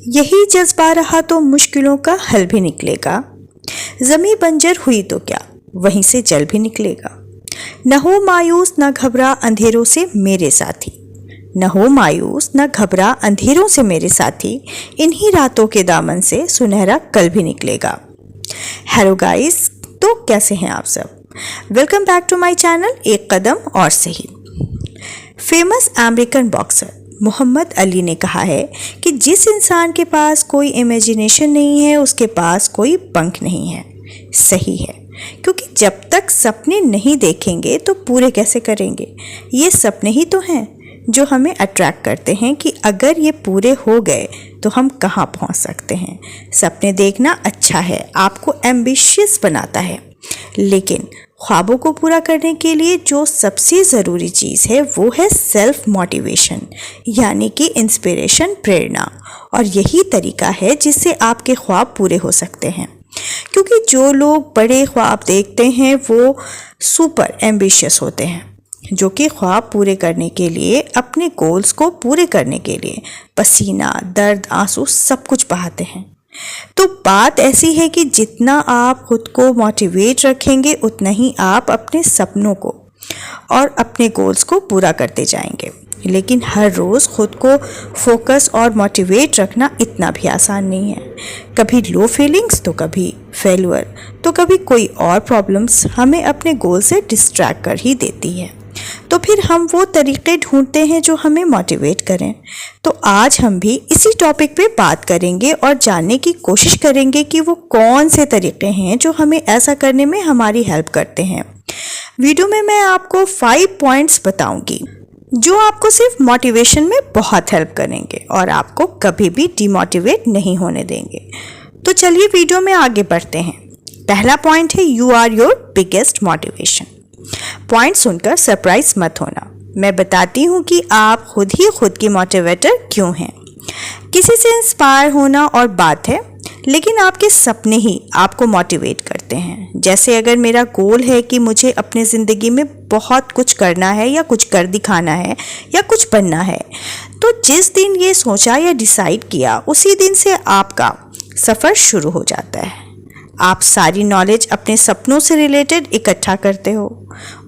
यही जज्बा रहा तो मुश्किलों का हल भी निकलेगा। ज़मीं बंजर हुई तो क्या, वहीं से जल भी निकलेगा। न हो मायूस न घबरा अंधेरों से मेरे साथी, न हो मायूस न घबरा अंधेरों से मेरे साथी, इन्हीं रातों के दामन से सुनहरा कल भी निकलेगा। हेलो गाइस, तो कैसे हैं आप सब? Welcome back to my channel Ek Kadam Aur Sahi. Famous American boxer Muhammad Ali ने कहा है कि जिस इंसान के पास कोई इमेजिनेशन नहीं है उसके पास कोई पंख नहीं है। सही है, क्योंकि जब तक सपने नहीं देखेंगे तो पूरे कैसे करेंगे। ये सपने ही तो हैं जो हमें अट्रैक्ट करते हैं कि अगर ये पूरे हो गए तो हम कहाँ पहुँच सकते हैं। सपने देखना अच्छा है, आपको एम्बिशियस बनाता है, लेकिन ख्वाबों को पूरा करने के लिए जो सबसे ज़रूरी चीज़ है वो है सेल्फ मोटिवेशन, यानी कि इंस्पिरेशन, प्रेरणा। और यही तरीका है जिससे आपके ख्वाब पूरे हो सकते हैं, क्योंकि जो लोग बड़े ख्वाब देखते हैं वो सुपर एम्बिशियस होते हैं, जो कि ख्वाब पूरे करने के लिए, अपने गोल्स को पूरे करने के लिए पसीना, दर्द, आंसू सब कुछ बहाते हैं। तो बात ऐसी है कि जितना आप खुद को मोटिवेट रखेंगे उतना ही आप अपने सपनों को और अपने गोल्स को पूरा करते जाएंगे। लेकिन हर रोज़ खुद को फोकस और मोटिवेट रखना इतना भी आसान नहीं है। कभी लो फीलिंग्स तो कभी फेल्यूर तो कभी कोई और प्रॉब्लम्स हमें अपने गोल से डिस्ट्रैक्ट कर ही देती है। तो फिर हम वो तरीके ढूंढते हैं जो हमें मोटिवेट करें। तो आज हम भी इसी टॉपिक पे बात करेंगे और जानने की कोशिश करेंगे कि वो कौन से तरीके हैं जो हमें ऐसा करने में हमारी हेल्प करते हैं। वीडियो में मैं आपको 5 पॉइंट्स बताऊंगी जो आपको सिर्फ मोटिवेशन में बहुत हेल्प करेंगे और आपको कभी भी डिमोटिवेट नहीं होने देंगे। तो चलिए वीडियो में आगे बढ़ते हैं। पहला पॉइंट है you are your biggest motivation. Point सुनकर सरप्राइज मत होना, मैं बताती हूँ कि आप खुद ही खुद की मोटिवेटर क्यों हैं। किसी से इंस्पायर होना और बात है, लेकिन आपके सपने ही आपको मोटिवेट करते हैं। जैसे अगर मेरा गोल है कि मुझे अपने ज़िंदगी में बहुत कुछ करना है या कुछ कर दिखाना है या कुछ बनना है, तो जिस दिन ये सोचा या डिसाइड किया उसी दिन से आपका सफ़र शुरू हो जाता है। आप सारी नॉलेज अपने सपनों से रिलेटेड इकट्ठा करते हो,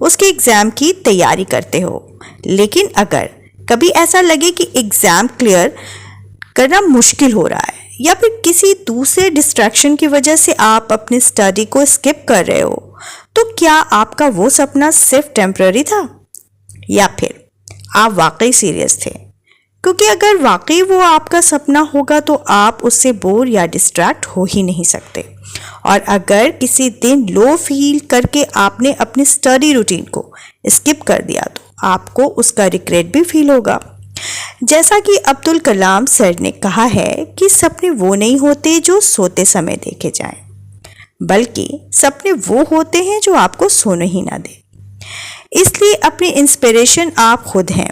उसके एग्ज़ाम की तैयारी करते हो। लेकिन अगर कभी ऐसा लगे कि एग्ज़ाम क्लियर करना मुश्किल हो रहा है या फिर किसी दूसरे डिस्ट्रैक्शन की वजह से आप अपनी स्टडी को स्किप कर रहे हो, तो क्या आपका वो सपना सिर्फ टेम्पररी था या फिर आप वाकई सीरियस थे? क्योंकि अगर वाकई वो आपका सपना होगा तो आप उससे बोर या डिस्ट्रैक्ट हो ही नहीं सकते। और अगर किसी दिन लो फील करके आपने अपनी स्टडी रूटीन को स्किप कर दिया तो आपको उसका रिग्रेट भी फील होगा। जैसा कि अब्दुल कलाम सर ने कहा है कि सपने वो नहीं होते जो सोते समय देखे जाएं, बल्कि सपने वो होते हैं जो आपको सोने ही ना दे। इसलिए अपनी इंस्पिरेशन आप खुद हैं।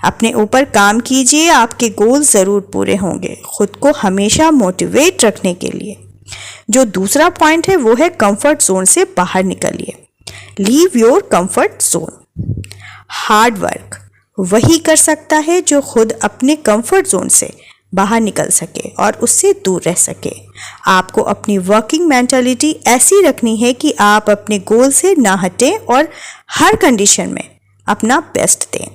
अपने ऊपर काम कीजिए, आपके गोल ज़रूर पूरे होंगे। खुद को हमेशा मोटिवेट रखने के लिए जो दूसरा पॉइंट है वो है कंफर्ट जोन से बाहर निकलिए। Leave your comfort zone. Hard work वही कर सकता है जो खुद अपने कंफर्ट जोन से बाहर निकल सके और उससे दूर रह सके। आपको अपनी वर्किंग मेंटालिटी ऐसी रखनी है कि आप अपने गोल से ना हटें और हर कंडीशन में अपना बेस्ट दें।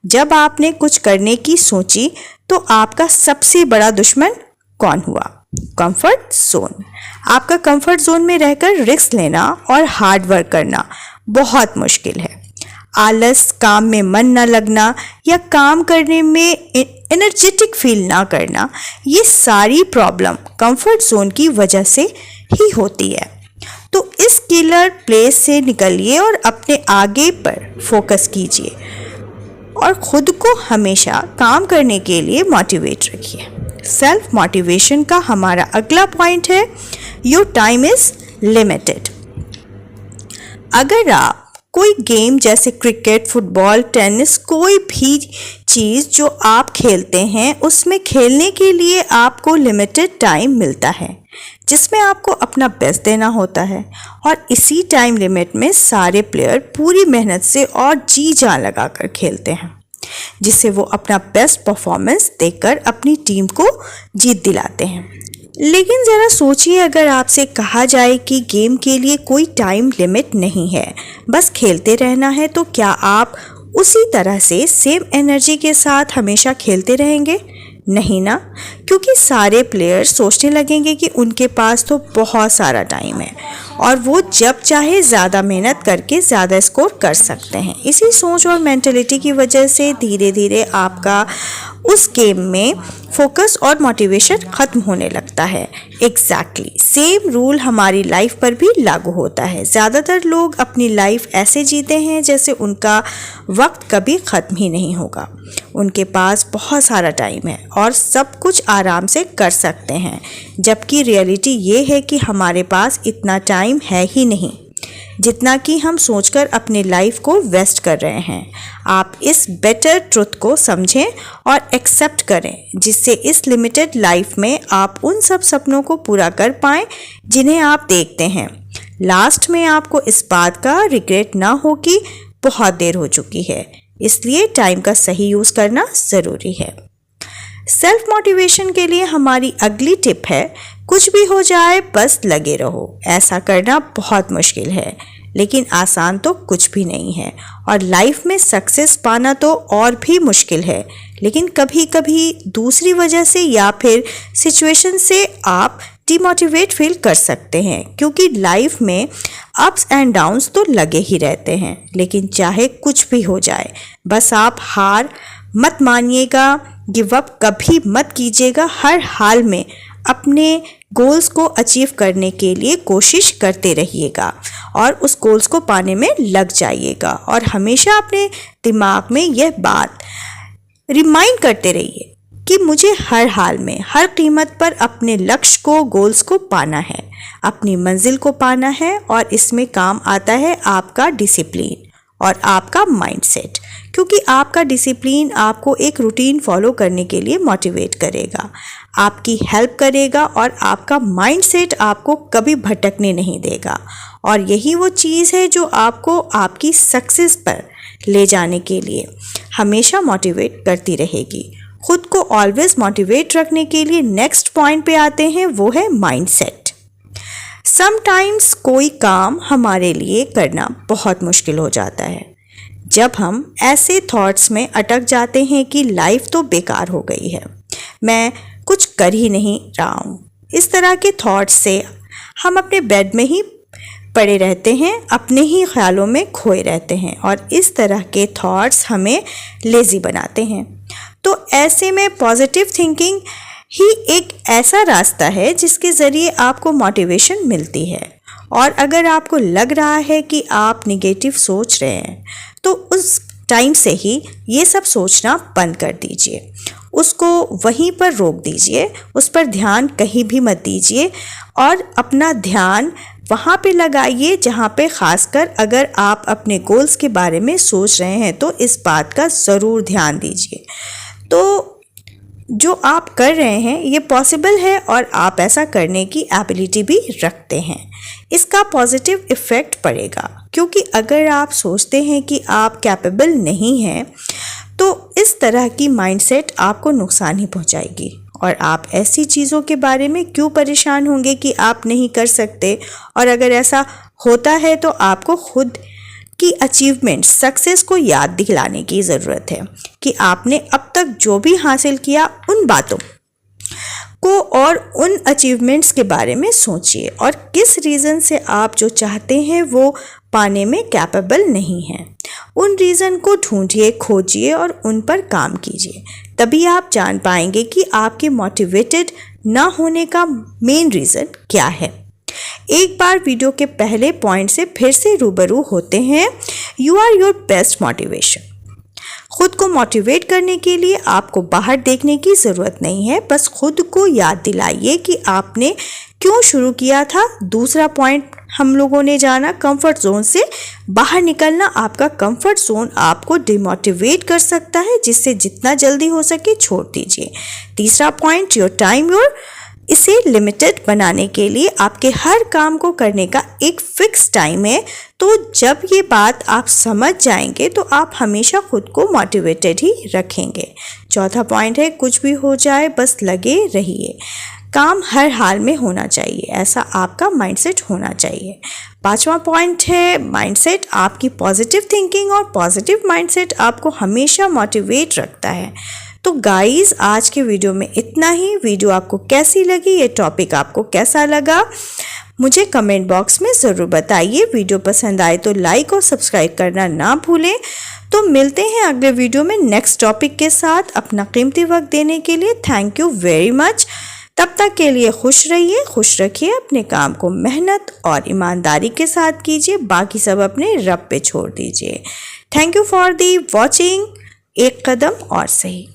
जब आपने कुछ करने की सोची तो आपका सबसे बड़ा दुश्मन कौन हुआ? Comfort zone. आपका कंफर्ट जोन में रहकर रिस्क लेना और हार्ड वर्क करना बहुत मुश्किल है। आलस, काम में मन न लगना या काम करने में एनर्जेटिक फील ना करना, ये सारी प्रॉब्लम कंफर्ट जोन की वजह से ही होती है। तो इस किलर प्लेस से निकलिए और अपने आगे पर फोकस कीजिए और खुद को हमेशा काम करने के लिए मोटिवेट रखिए। सेल्फ मोटिवेशन का हमारा अगला पॉइंट है योर टाइम इज लिमिटेड। अगर आप कोई गेम जैसे क्रिकेट, फुटबॉल, टेनिस, कोई भी चीज़ जो आप खेलते हैं उसमें खेलने के लिए आपको लिमिटेड टाइम मिलता है जिसमें आपको अपना बेस्ट देना होता है। और इसी टाइम लिमिट में सारे प्लेयर पूरी मेहनत से और जी जान लगाकर खेलते हैं। जिससे वो अपना बेस्ट परफॉर्मेंस देकर अपनी टीम को जीत दिलाते हैं। लेकिन ज़रा सोचिए, अगर आपसे कहा जाए कि गेम के लिए कोई टाइम लिमिट नहीं है, बस खेलते रहना है, तो क्या आप उसी तरह से सेम एनर्जी के साथ हमेशा खेलते रहेंगे? नहीं ना, क्योंकि सारे प्लेयर्स सोचने लगेंगे कि उनके पास तो बहुत सारा टाइम है और वो जब चाहे ज़्यादा मेहनत करके ज़्यादा स्कोर कर सकते हैं। इसी सोच और मेंटलिटी की वजह से धीरे धीरे आपका उस गेम में फोकस और मोटिवेशन ख़त्म होने लगता है। एग्जैक्टली सेम रूल हमारी लाइफ पर भी लागू होता है। ज़्यादातर लोग अपनी लाइफ ऐसे जीते हैं जैसे उनका वक्त कभी ख़त्म ही नहीं होगा। उनके पास बहुत सारा टाइम है और सब कुछ आराम से कर सकते हैं, जबकि रियलिटी ये है कि हमारे पास इतना टाइम है ही नहीं जितना कि हम सोचकर अपनी लाइफ को वेस्ट कर रहे हैं। आप इस बेटर ट्रुथ को समझें और एक्सेप्ट करें, जिससे इस लिमिटेड लाइफ में आप उन सब सपनों को पूरा कर पाएं जिन्हें आप देखते हैं। लास्ट में आपको इस बात का रिग्रेट ना हो कि बहुत देर हो चुकी है। इसलिए टाइम का सही यूज़ करना ज़रूरी है। सेल्फ मोटिवेशन के लिए हमारी अगली टिप है, कुछ भी हो जाए बस लगे रहो। ऐसा करना बहुत मुश्किल है, लेकिन आसान तो कुछ भी नहीं है, और लाइफ में सक्सेस पाना तो और भी मुश्किल है। लेकिन कभी कभी दूसरी वजह से या फिर सिचुएशन से आप डिमोटिवेट फील कर सकते हैं, क्योंकि लाइफ में अप्स एंड डाउन्स तो लगे ही रहते हैं। लेकिन चाहे कुछ भी हो जाए, बस आप हार मत मानिएगा, गिव अप कभी मत कीजिएगा। हर हाल में अपने गोल्स को अचीव करने के लिए कोशिश करते रहिएगा और उस गोल्स को पाने में लग जाइएगा। और हमेशा अपने दिमाग में यह बात रिमाइंड करते रहिए कि मुझे हर हाल में, हर कीमत पर अपने लक्ष्य को, गोल्स को पाना है, अपनी मंजिल को पाना है। और इसमें काम आता है आपका डिसिप्लिन और आपका माइंडसेट, क्योंकि आपका डिसिप्लिन आपको एक रूटीन फॉलो करने के लिए मोटिवेट करेगा, आपकी हेल्प करेगा, और आपका माइंडसेट आपको कभी भटकने नहीं देगा। और यही वो चीज़ है जो आपको आपकी सक्सेस पर ले जाने के लिए हमेशा मोटिवेट करती रहेगी। खुद को ऑलवेज मोटिवेट रखने के लिए नेक्स्ट पॉइंट पे आते हैं, वो है माइंडसेट। समटाइम्स कोई काम हमारे लिए करना बहुत मुश्किल हो जाता है जब हम ऐसे थॉट्स में अटक जाते हैं कि लाइफ तो बेकार हो गई है, मैं कुछ कर ही नहीं रहा हूँ। इस तरह के थॉट्स से हम अपने बेड में ही पड़े रहते हैं, अपने ही ख्यालों में खोए रहते हैं, और इस तरह के थॉट्स हमें लेज़ी बनाते हैं। तो ऐसे में पॉजिटिव थिंकिंग ही एक ऐसा रास्ता है जिसके ज़रिए आपको मोटिवेशन मिलती है। और अगर आपको लग रहा है कि आप नेगेटिव सोच रहे हैं, तो उस टाइम से ही ये सब सोचना बंद कर दीजिए, उसको वहीं पर रोक दीजिए, उस पर ध्यान कहीं भी मत दीजिए, और अपना ध्यान वहाँ पे लगाइए जहाँ पे खासकर अगर आप अपने गोल्स के बारे में सोच रहे हैं तो इस बात का ज़रूर ध्यान दीजिए। तो जो आप कर रहे हैं ये पॉसिबल है और आप ऐसा करने की एबिलिटी भी रखते हैं। इसका पॉजिटिव इफ़ेक्ट पड़ेगा, क्योंकि अगर आप सोचते हैं कि आप कैपेबल नहीं हैं तो इस तरह की माइंडसेट आपको नुकसान ही पहुंचाएगी, और आप ऐसी चीज़ों के बारे में क्यों परेशान होंगे कि आप नहीं कर सकते। और अगर ऐसा होता है तो आपको खुद की अचीवमेंट, सक्सेस को याद दिलाने की ज़रूरत है कि आपने अब तक जो भी हासिल किया उन बातों को और उन अचीवमेंट्स के बारे में सोचिए, और किस रीज़न से आप जो चाहते हैं वो पाने में कैपेबल नहीं हैं। उन रीज़न को ढूंढिए, खोजिए और उन पर काम कीजिए। तभी आप जान पाएंगे कि आपके मोटिवेटेड ना होने का मेन रीज़न क्या है। एक बार वीडियो के पहले पॉइंट से फिर से रूबरू होते हैं। You are your best motivation. खुद को मोटिवेट करने के लिए आपको बाहर देखने की ज़रूरत नहीं है, बस खुद को याद दिलाइए कि आपने क्यों शुरू किया था। दूसरा पॉइंट हम लोगों ने जाना, कंफर्ट जोन से बाहर निकलना। आपका कंफर्ट जोन आपको डिमोटिवेट कर सकता है, जिससे जितना जल्दी हो सके छोड़ दीजिए। तीसरा पॉइंट, योर टाइम योर इसे लिमिटेड बनाने के लिए आपके हर काम को करने का एक फिक्स टाइम है। तो जब ये बात आप समझ जाएंगे तो आप हमेशा खुद को मोटिवेटेड ही रखेंगे। चौथा पॉइंट है, कुछ भी हो जाए बस लगे रहिए। काम हर हाल में होना चाहिए, ऐसा आपका माइंडसेट होना चाहिए। पांचवा पॉइंट है माइंडसेट। आपकी पॉजिटिव थिंकिंग और पॉजिटिव माइंडसेट आपको हमेशा मोटिवेट रखता है। तो गाइस, आज के वीडियो में इतना ही। वीडियो आपको कैसी लगी, ये टॉपिक आपको कैसा लगा, मुझे कमेंट बॉक्स में ज़रूर बताइए। वीडियो पसंद आए तो लाइक और सब्सक्राइब करना ना भूलें। तो मिलते हैं अगले वीडियो में नेक्स्ट टॉपिक के साथ। अपना कीमती वक्त देने के लिए थैंक यू वेरी मच। तब तक के लिए खुश रहिए, खुश रखिए। अपने काम को मेहनत और ईमानदारी के साथ कीजिए, बाकी सब अपने रब पे छोड़ दीजिए। Thank you for the watching. एक कदम और सही।